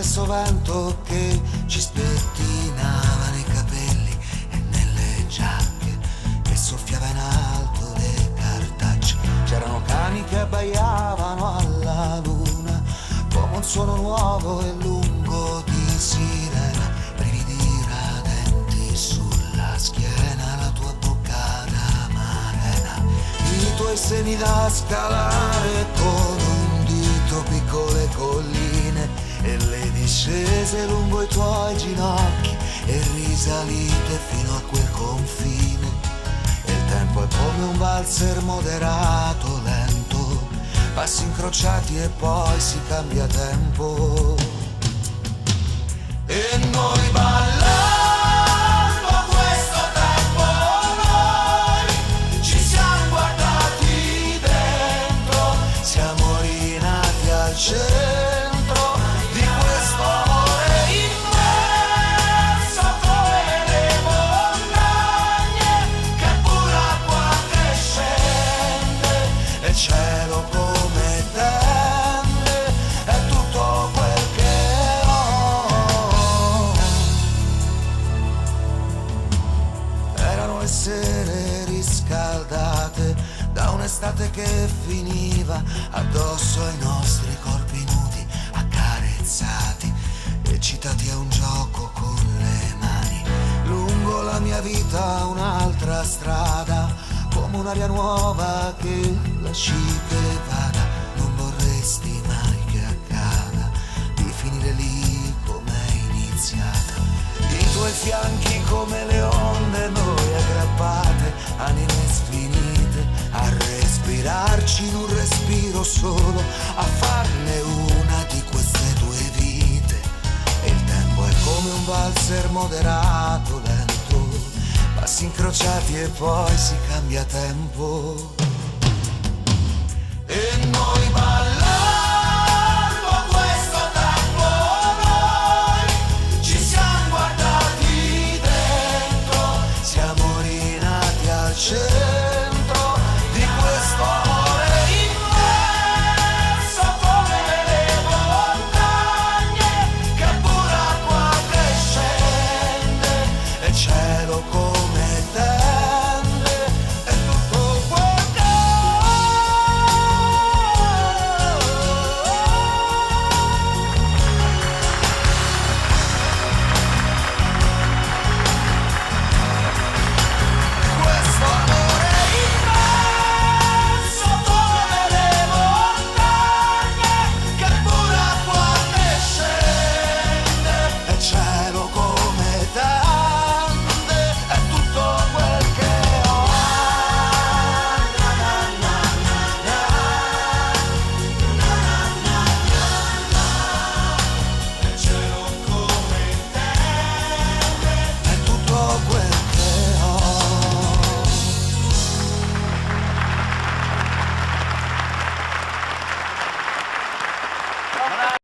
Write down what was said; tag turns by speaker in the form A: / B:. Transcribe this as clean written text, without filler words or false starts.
A: stesso vento che ci spettinava nei capelli e nelle giacche, che soffiava in alto le cartacce. C'erano cani che abbaiavano alla luna come un suono nuovo e lungo di sirena, brividi radenti sulla schiena, la tua bocca d'amarena, i tuoi seni da scalare con un dito, piccole colline e le discese lungo i tuoi ginocchi e risalite fino a quel confine. E il tempo è come un valzer moderato, lento, passi incrociati e poi si cambia tempo. E noi ballando questo tempo, noi ci siamo guardati dentro, siamo rinati al centro di questo amore immenso come le montagne, che pure acqua che scende e il cielo come tende, è tutto quel che ho. Erano le sere riscaldate da un'estate che finiva, addosso ai nostri corpi nudi, accarezzati, eccitati a un gioco con le mani. Lungo la mia vita un'altra strada, come un'aria nuova che lasci che vada. Non vorresti mai che accada di finire lì come è iniziata. I tuoi fianchi come le onde, noi aggrappate, anime sfinite, a respirarci in un respiro solo, a farne una di queste due vite. E il tempo è come un valzer moderato, lento, passi incrociati e poi si cambia tempo. E noi ballando questo tempo, noi ci siamo guardati dentro, siamo rinati al cielo